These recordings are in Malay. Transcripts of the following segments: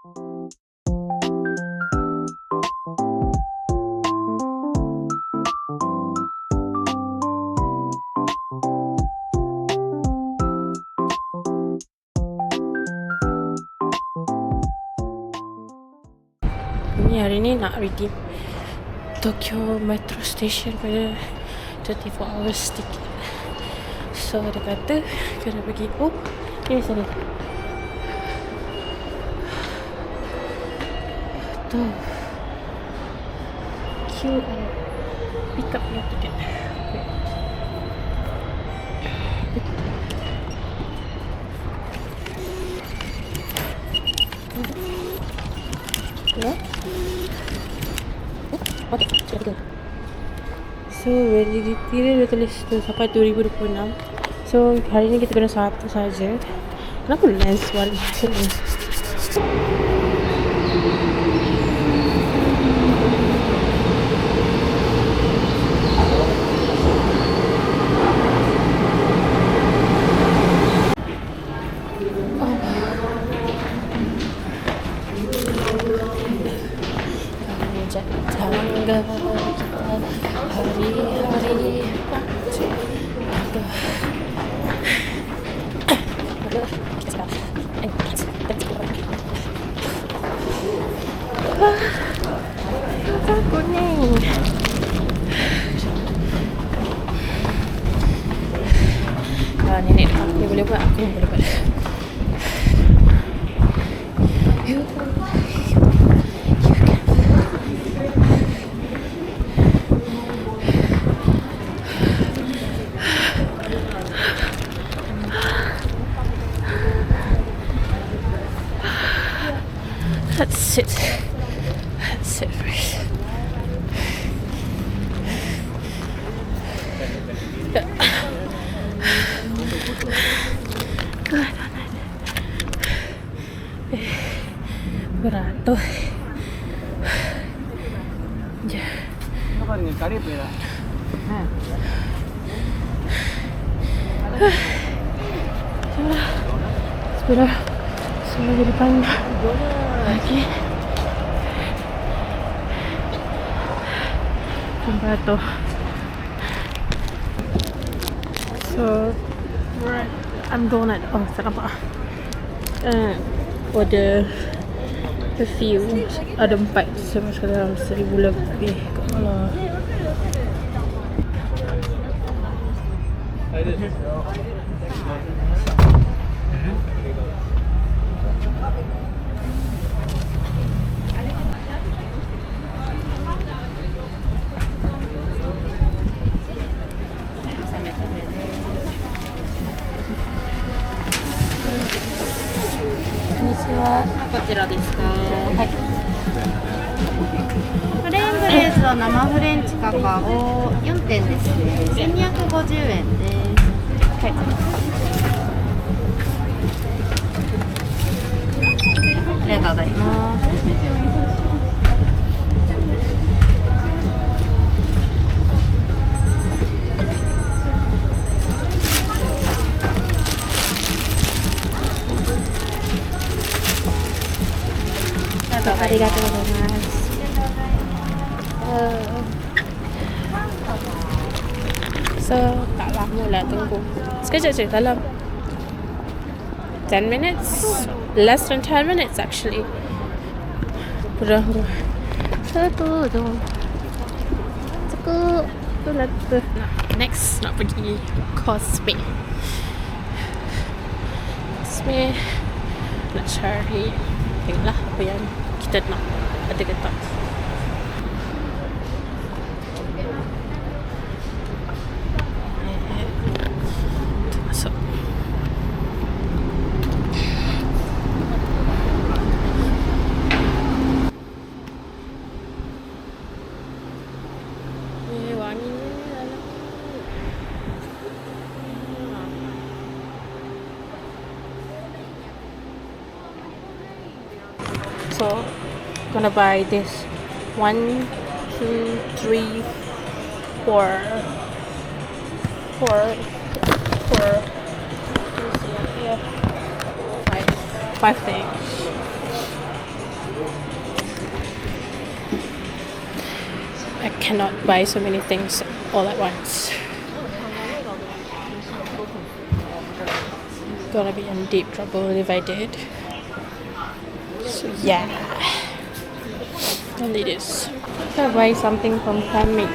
Ni hari ni nak redeem Tokyo Metro Station pada 24 hours ticket. So dia kata kena pergi ni sini tu QR pick up your ticket. Ya. Okay, sudah tiga. So validity dia tulis tu sampai 2026. So hari ni kita guna satu saja. Kenapa lens warna ni? Tangga hari-hari kuning. Nenek dia boleh buat, aku boleh buat. Let's sit first. Berat tu. Ya. Apa ni kari pera? Sudah di depan lagi. Tempat tu. So I'm donut. Oh, tak nampak. Order a few. Ada 4. Sama sekali dalam 1,000 lebih. Kalauこちらですか。はい。フレングレーズの生フレンチカカオ4点ですね。1250円です。はい。ありがとうございます。ありがとうございます。So, tak lama lah tunggu. Sekejap je dalam 10 minutes. Less than 10 minutes actually. Satu tu. Cukup. Next, nak pergi Causeway. Causeway. Nak cari. Tengoklah apa yang kita nak. Ada ke tak. Masuk. Wangi ni dalam. So, gonna buy this 1, 2, 3, 4. Five things. cannot buy so many things all at once. Gonna be in deep trouble if I did. So yeah, only this. Gonna buy something from Family,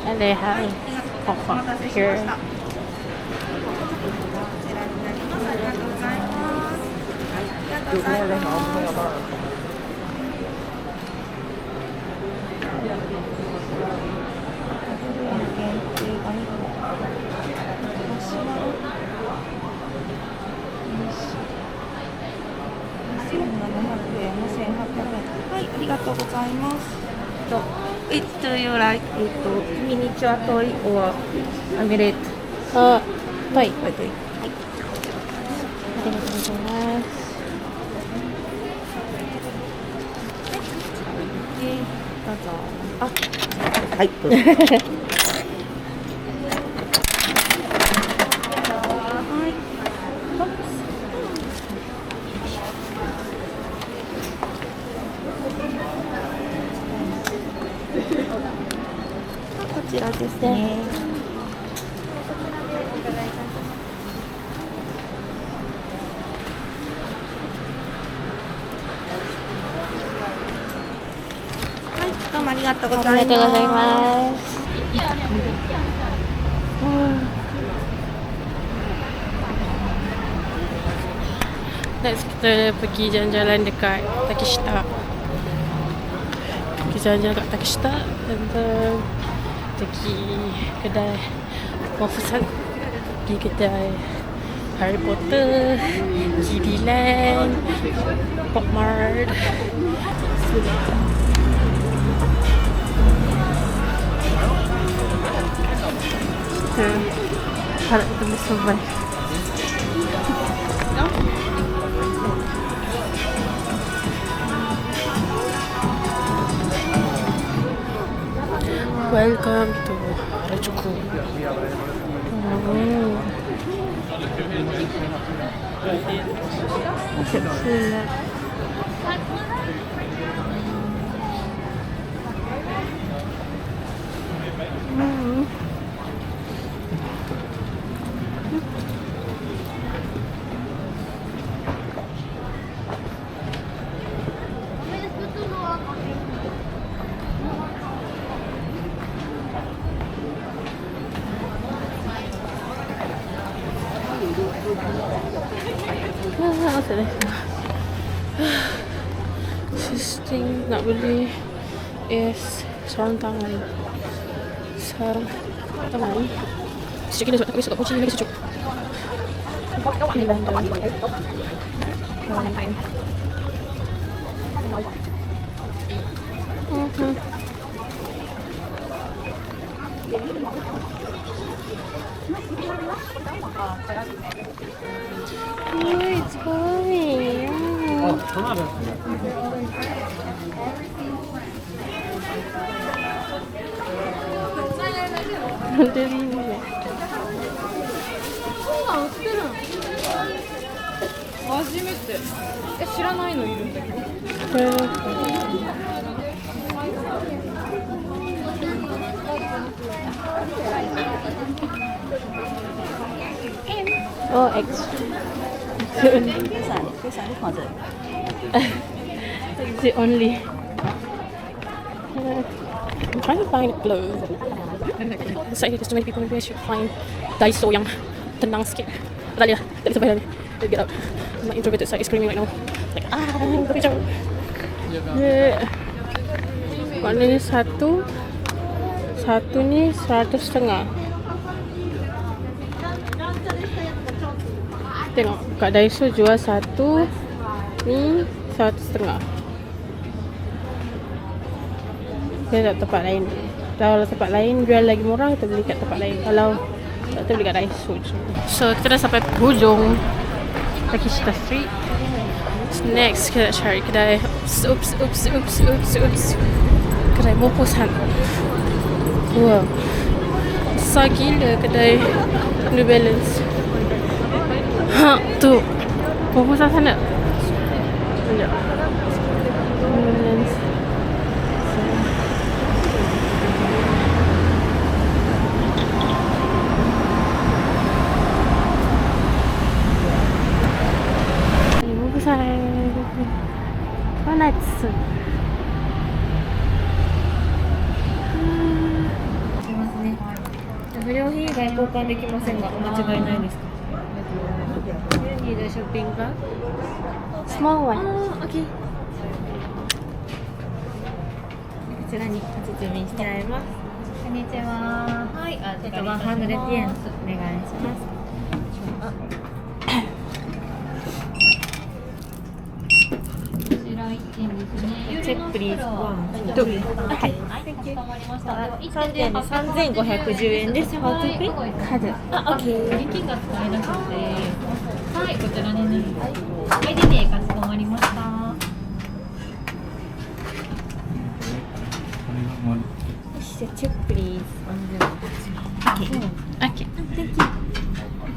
and they have pop-up here. Which do you like? Miniature toy or amulet? トイ。トイ。ありがとうございます。どうぞ。あ、はい。どうぞ。こちらですね。どうもありがとうございます。ありがとうございます。Next kita pergi jalan-jalan dekat Takeshita. Pergi jalan-jalan dekat Takeshita dan pergi kedai Wafusan, pergi kedai Harry Potter, Kidiland, Pop Mart. Harap kita boleh survive. Welcome to Harajuku. Sisting nak beli is sarung tangan. Sejuk gila sebab tak boleh sebab kunci lagi sejuk. Ini bandar. Oh, it's coming. Oh, extra. Is it only? I'm trying to find a glove. It's like there's too many people. Maybe I should find Daiso yang tenang sikit. Tak boleh lah. Tak boleh sampai dah ni. Let's get out. My introverted side is screaming right now. Like, tapi jauh. Maknanya satu ni 100.5. Tengok kat Daiso jual satu ni 100.5. Dia tak tempat lain. Kalau tempat lain jual lagi murah, kita beli kat tempat lain. Kalau tak, kita beli kat Daiso je. So kita dah sampai hujung Takeshita Street. Next kita nak cari kedai oops kedai Moposan. Wow, besar gila kedai New Balance. Ha, tu Moposan sana. Sekejap. New Balance. Bye. Oh, nice. すみませんね。不良品以外交換できませんが、お間違いないですか？ You need a shopping bag? Small one. OK。こちらにお包みしてあります。こんにちは。はい、100円お願いします。チェックプリーズ。はい。3点で3510円です。カードペイ？カード。あ、OK。現金が使えなくて、はい、こちらにね。IDでかしこまりました。よし、じゃあチェックプリーズ。OK。OK。Thank you。こ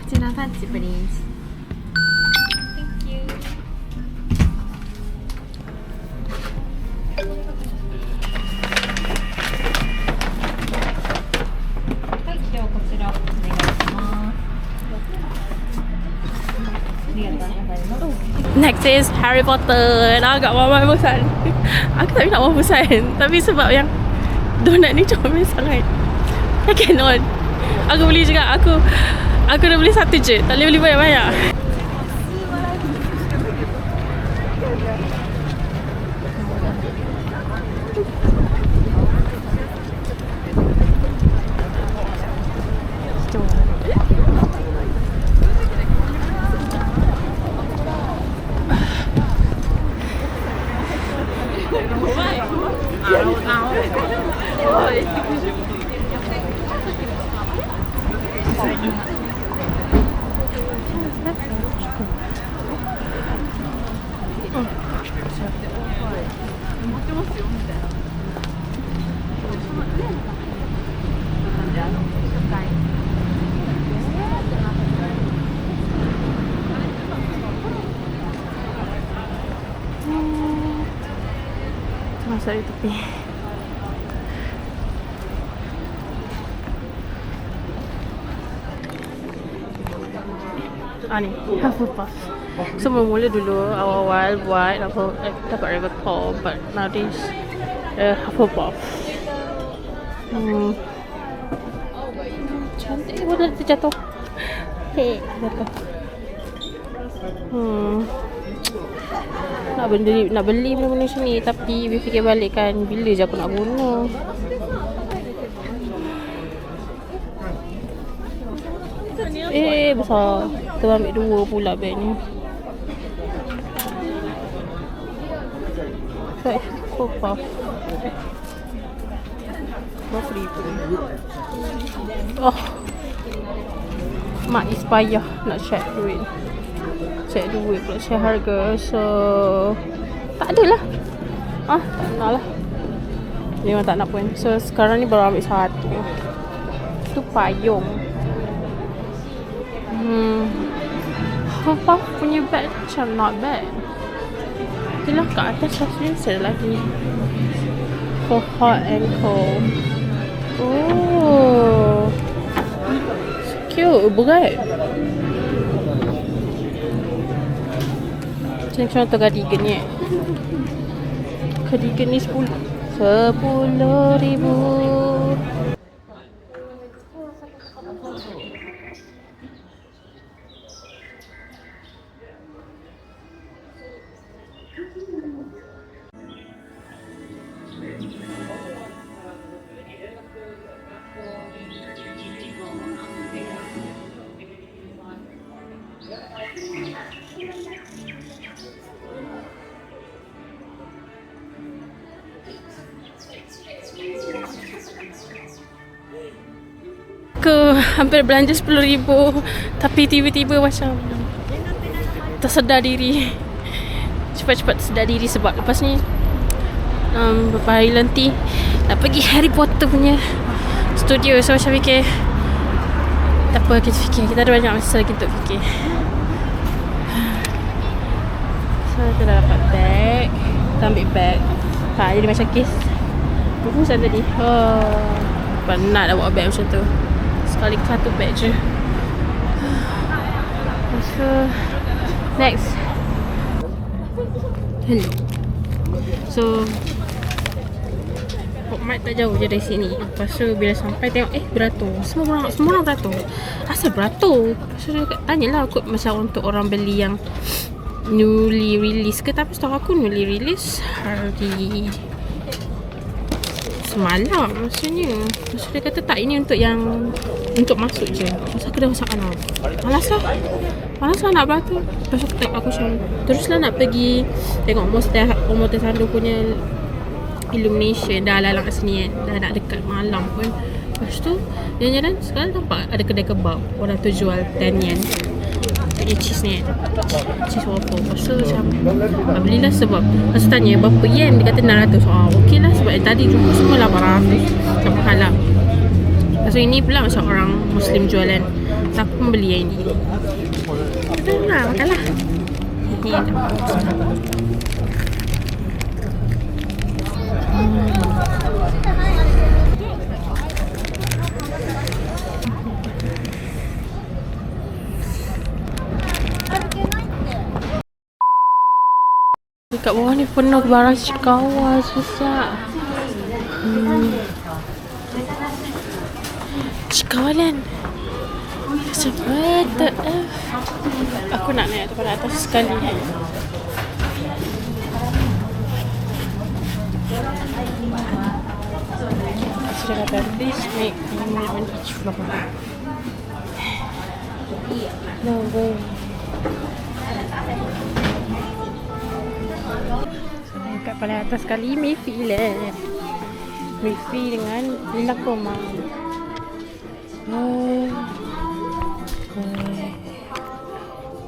ちらパンチプリーズ。Thank you。はい、ではこちらお願いします。ありがとうございます。Next is Harry Potter. Dah agak ramai bosan. Aku tak nak bosan. Tapi sebab yang donat ni comel sangat. I cannot. Aku beli juga. Aku dah beli satu je. Tak boleh beli banyak-banyak. Masuk di tepi. Ni Hufflepuff. So mula dulu awal-awal buat dapat Ravenclaw, but nowadays Hufflepuff. Cantik. Boleh terjatuh. Hei, jatuh. Nak beli benda-benda macam ni, tapi fikir balik kan, bila je aku nak guna. Besar. Kita ambil dua pula beg ni. Hufflepuff. Free pun. Oh, mak inspire nak check duit. Check duit pula, check harga. So tak adalah. Tak nak lah. Ni memang tak nak pun. So sekarang ni baru ambil satu. Tu payung. Hufflepuff punya bag macam not bad. Itulah kat atas rasanya ada lagi. For hot and cold. Oh, cute. Berat. Macam contoh cardigan ni. Cardigan ni 10,000. Aku hampir belanja 10,000, tapi tiba-tiba macam tersedar diri. Cepat-cepat tersedar diri sebab lepas ni beberapa hari nanti nak pergi Harry Potter punya studio. So macam fikir, tak apa, kita fikir, kita ada banyak masa lagi untuk fikir. So kita dah dapat bag. Kita ambil bag. Jadi macam kes bukusan tadi. Penat dah bawa bag macam tu. Sekali satu bag je. So next Hello. So Pok Mat tak jauh je dari sini. Lepas tu bila sampai tengok beratur. Semua orang beratur. Asal beratur? So dia tanyalah aku macam untuk orang beli yang newly release ke, tapi setahu aku newly release hari semalam maksudnya. Maksud dia kata tak, ini untuk yang untuk masuk je. Masa aku dah masak anak. Malas lah nak beratur. Lepas tu aku macam teruslah nak pergi tengok Omote Sando punya illumination. Dah lalang kat sini kan. Dah nak dekat malam pun. Lepas tu jalan-jalan sekarang nampak ada kedai kebab. Orang tu jual 10 yen punya cheese ni kan, cheese waffle. Lepas tu macam belilah sebab lepas tu tanya berapa yen, dia kata 600. Okey lah, sebab yang tadi jumpa semua 800. Macam mahal lah. Lepas tu ini pula macam orang Muslim jualan. So aku pun beli yang ini. Kita lah makan lah. Ini dekat bawah ni penuh barang Cikawa. Susah. Cikawalan. Macam what the F. Aku nak naik tempat atas sekali. Sudah kata please make payment each floor. No way. Kat paling atas sekali Mayfi lah. Mayfi dengan Lila Koma. Ni.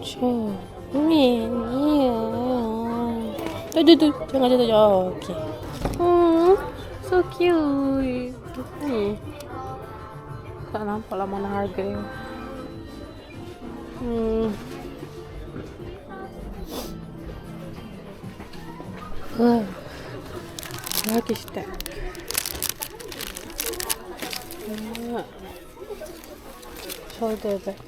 Tu. Jangan jatuh. Okay. So cute. Ni. Tak nampak lah mana harga dia. Bagus tak? Shoulder back.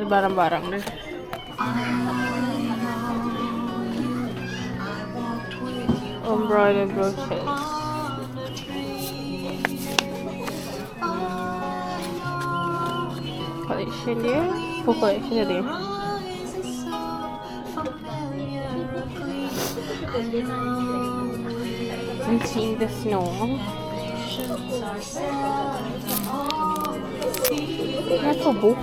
Barang-barang dia. Embroidered brooches. Collection dia. Full collection dia. Seeing the snow. Apa buku?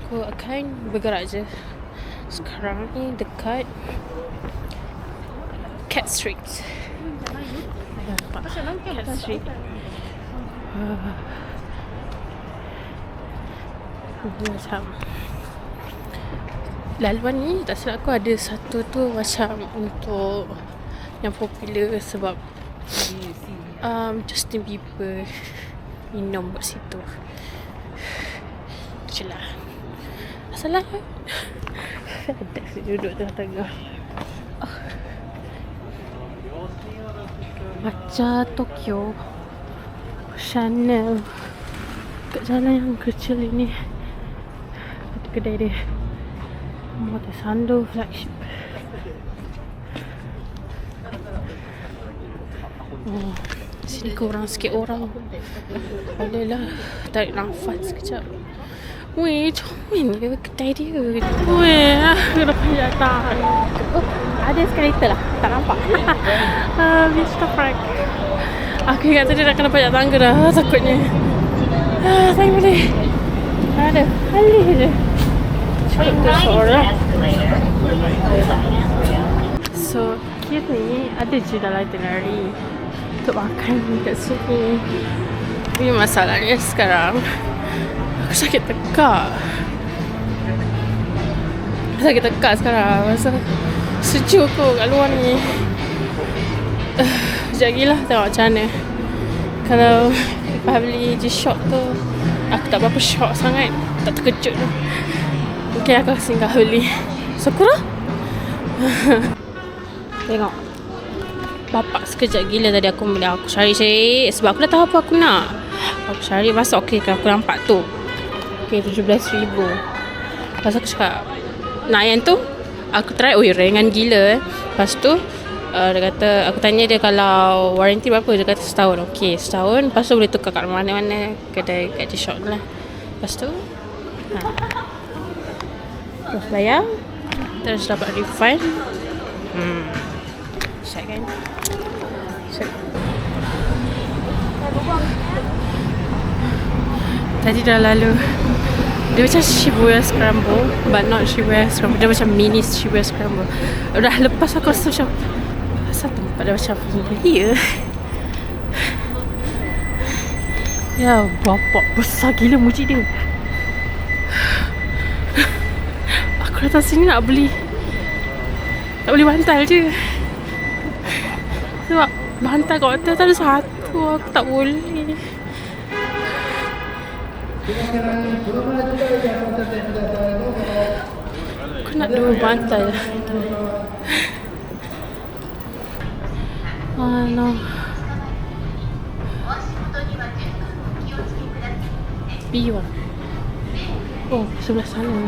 Aku akan bergerak je. Sekarang ni dekat Cat Street. Cat Street. Macam laluan ni tak silap aku ada satu tu macam untuk yang popular sebab Justin Bieber minum kat situ. Tu je lah. Asal lah ada duduk tengah-tengah. Macam Tokyo Chanel kat jalan yang kecil ini. Kedai dia Omote Sando flagship. Sini kurang sikit orang. Bolehlah tarik nafas sekejap. Weh, comel ke kedai dia. Weh, aku dah panjat tangan. Ada skeleton lah, tak nampak. Mr. Frank. Aku ingat tadi dah kena panjat tangga dah. Takutnya saya boleh. Ada halih je. So kita ni ada je dalam itinerary untuk makan kat sini. Tapi masalahnya sekarang aku sakit tekak. Sekarang masa sejuk kot kat luar ni. Sekejap lagi lah tengok macam mana. Kalau lepas beli G-Shock tu aku tak berapa shock sangat. Tak terkejut tu. Mungkin aku singgah beli Sakura. Tengok. Bapak sekejap gila tadi aku beli. Aku cari-cari sebab aku dah tahu apa aku nak. Aku cari masuk. Okay, aku nampak tu. Okay, 17,000. Lepas aku cakap nak yang tu. Aku try. Ringan gila. Lepas tu dia kata, aku tanya dia kalau warranty berapa. Dia kata setahun. Okay, setahun. Lepas tu boleh tukar kat mana-mana kedai gadget shop lah. Lepas tu terus bayar. Terus dapat refund. Check kan. Check. Tadi dah lalu. Dia macam Shibuya Scramble, but not Shibuya Scramble. Dia macam mini Shibuya Scramble. Dah lepas aku rasa macam asal tempat dia macam familiar. Ya, bapak besar gila muji dia. Aku datang sini nak beli bantal je. Sebab bantal kat hotel tak ada satu. Aku tak boleh. Aku nak 2 bantal. No. B1. Oh, sebelah sana.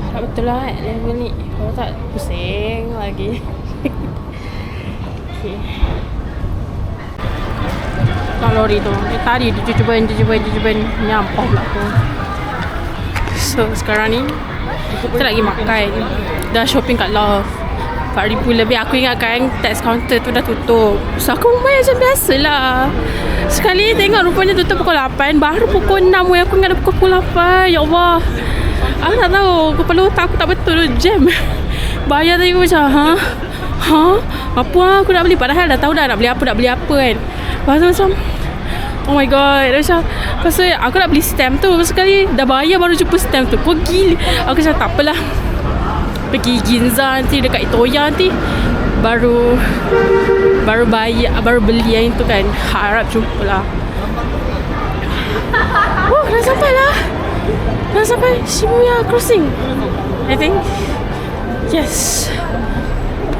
Tak betul lah dia beli. Kalau tak pusing lagi. Okay. Nak lori tu. Dia tadi dia cuba nyampah pula tu. So sekarang ni kita lagi makan. Dah shopping kat Love 4,000 lebih. Aku ingatkan tax counter tu dah tutup. So aku main macam biasa lah. Sekali tengok rupanya tutup pukul 8. Baru pukul 6 weh. Aku ingat dah pukul 8. Ya Allah. Aku tak tahu. Kepala otak aku tak betul tu. Jam. Bayar tadi aku macam apa aku nak beli. Padahal dah tahu dah nak beli apa kan. Lepas tu macam oh my god. Macam lepas tu aku nak beli stamp tu. Sekali dah bayar baru jumpa stamp tu. Kau gila. Aku macam tak apalah. Pergi Ginza nanti dekat Itoya nanti baru bayar, baru beli yang itu kan. Harap jumpa lah. Dah sampai lah. Dah sampai Shibuya Crossing I think. Yes.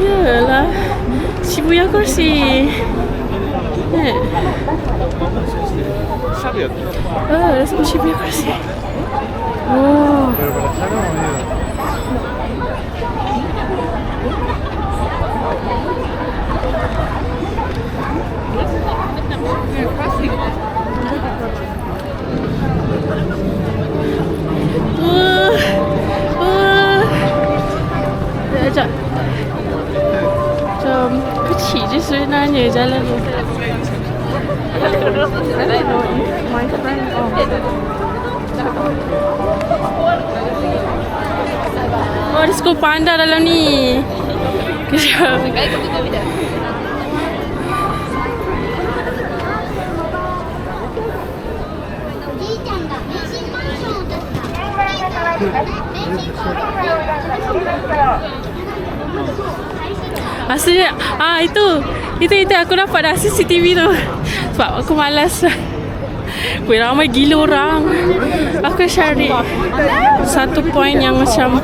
Yalah Shibuya Crossing. Dah sampai Shibuya Crossing. Oh. Macam kecil je sebenarnya jalan ni. My friend. Oh, ada School Panda dalam ni. Kejap. Maksudnya itu aku dapat dah CCTV tu. Sebab aku malas. Weh, ramai gila orang. Aku cari satu point yang macam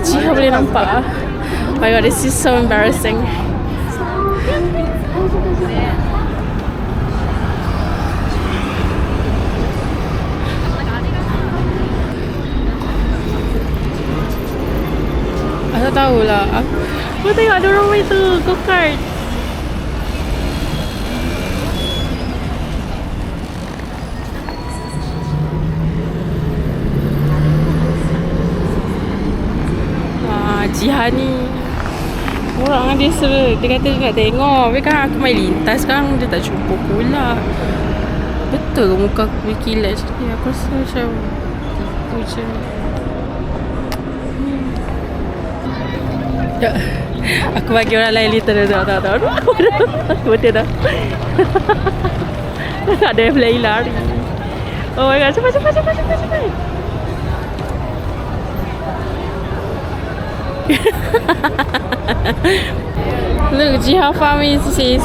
Jiha boleh nampak. Oh my god, this is so embarrassing. Aku tahulah. Aku tengok ada orang main tu go-kart. Jihan ni orang dia kata dia nak tengok. Tapi kan aku main lintas sekarang dia tak jumpa pula. Betul ke muka aku berkilat. Jadi aku rasa macam Hujan. Ya. Aku bagi orang lain liter dah. Aku betul dah. Ada yang lari. Oh my god, cepat. Look, see how far away this is.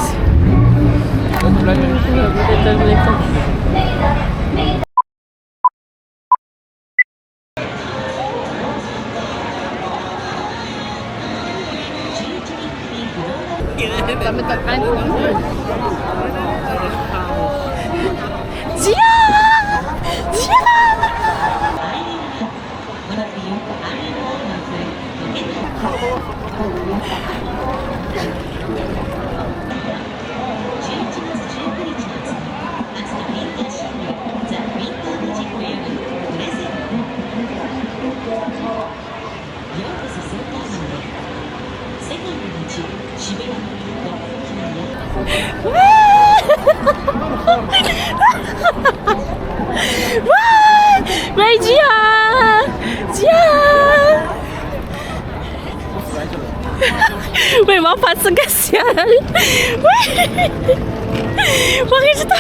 Wei Jihan! Wei, 毛发这个线，喂，我给知道。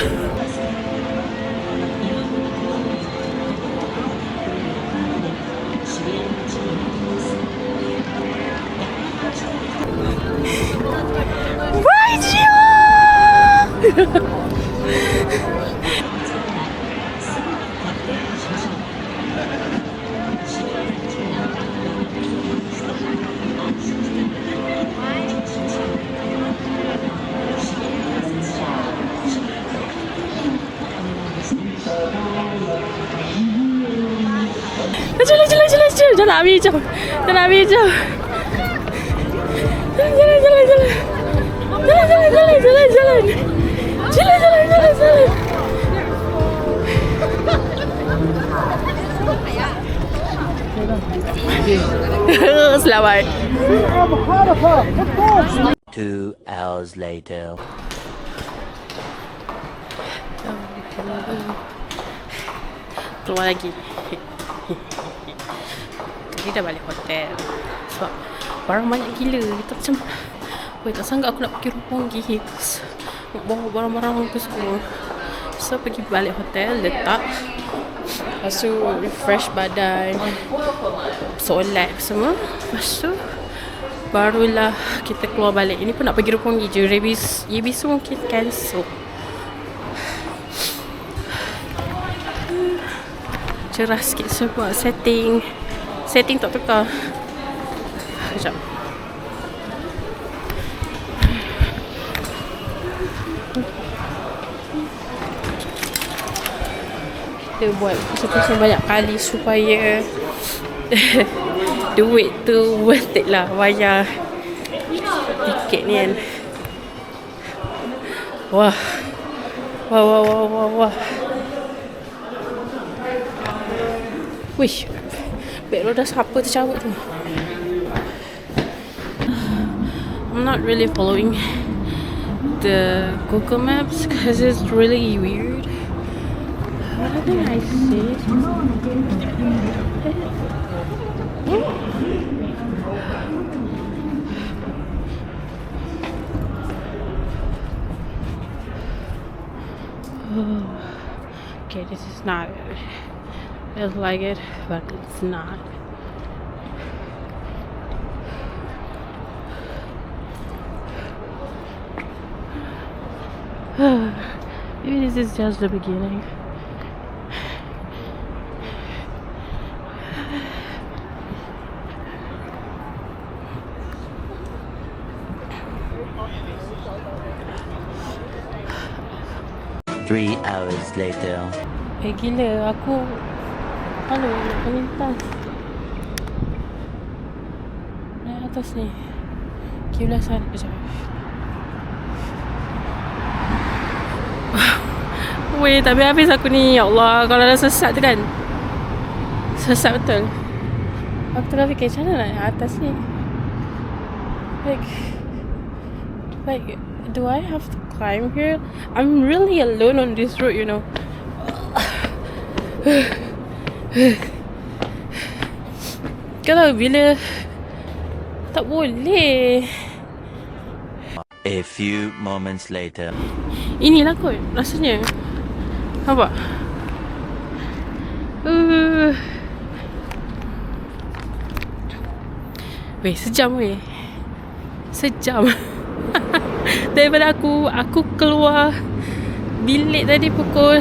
喂Jihan！Jangan ambil jauh. Jalan. Selamat. 2 hours later. Keluar lagi. Tadi dah balik hotel sebab barang banyak gila. Kita macam tak sanggup aku nak pergi rumah lagi. Nak bawa barang-barang ke semua. So pergi balik hotel, letak, lepas tu refresh badan, solat semua. Lepas tu barulah kita keluar balik. Ini pun nak pergi rumah lagi je. Yebis mungkin cancel. Cerah sikit sebab setting tak tukar. Sekejap. Kita buat pusing-pusing banyak kali supaya duit tu worth it lah bayar tiket ni kan. Wah. Wish, beg roda siapa tercabut tu? I'm not really following the Google Maps because it's really weird. What did I say? Okay, this is not it. Feels like it, but it's not. Maybe this is just the beginning. Three hours later. Gila, aku nak melintas. Naik atas ni. Kiblasan kejap. Weh, tak habis aku ni. Ya Allah, kalau dah sesat tu kan. Sesat betul. Aku tengah fikir macam mana nak naik atas ni. Like, do I have to climb here? I'm really alone on this road, you know. Kalau bila tak boleh. A few moments later. Inilah kot rasanya. Nampak? Weh, sejam weh. Sejam. Daripada aku keluar bilik tadi pukul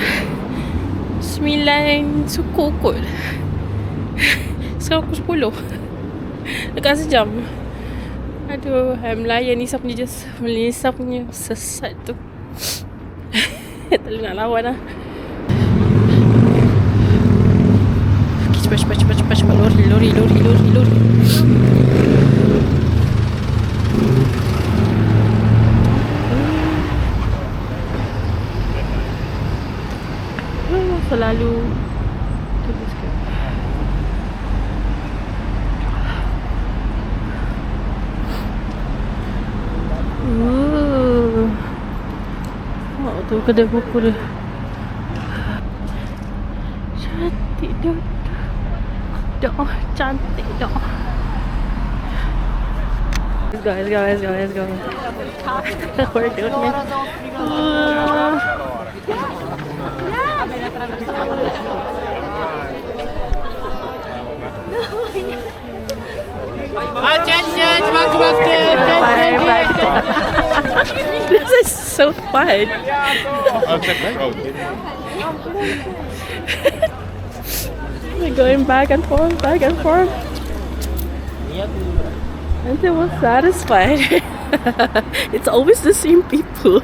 9 suku kot. Sekarang pukul 10. Dekat sejam. Aduh, Melayan Nisa punya sesat tu. Tak boleh nak lawan lah. Okay, cepat. Lori. Selalu tunggu sikit. Oh, tu kedai buku dia. Cantik dah. Cantik dah. Let's go. We're doing it. This is so fun. We're going back and forth. Until we're satisfied. It's always the same people.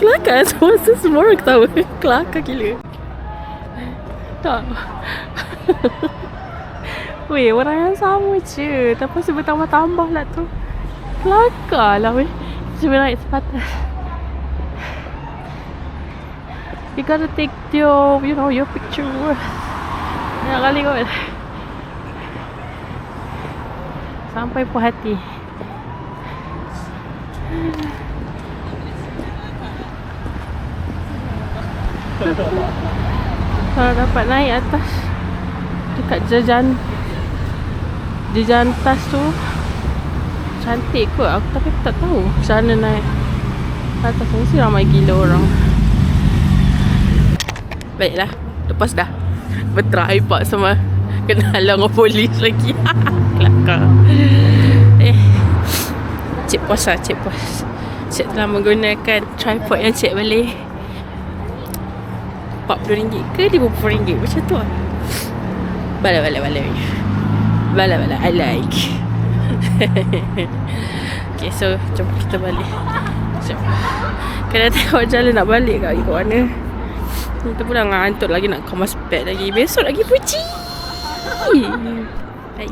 Kelakar semua semua orang ketawa. Kelakar gila. Tak. Weh, orang yang sama je. Tapi sebab tambah-tambah lah tu. Kelakar lah weh. Cuba naik sepatah. You gotta take your picture. Banyak kali kot. Sampai puas hati. Kalau dapat naik atas dekat jajan tas tu cantik kot. Aku tapi tak tahu macam mana naik atas. Mesti ramai gila orang. Baiklah, lepas dah bertry pak sama kena halang dengan polis lagi. Kelakar. Cik puas. Cik telah menggunakan tripod yang cik beli RM40 ke RM50 macam tu lah. Bala I like. Okay, so jom kita balik. Kena tengok jalan nak balik kat mana. Kita pula ngantuk lagi nak kemas beg lagi. Besok lagi puji. Bye.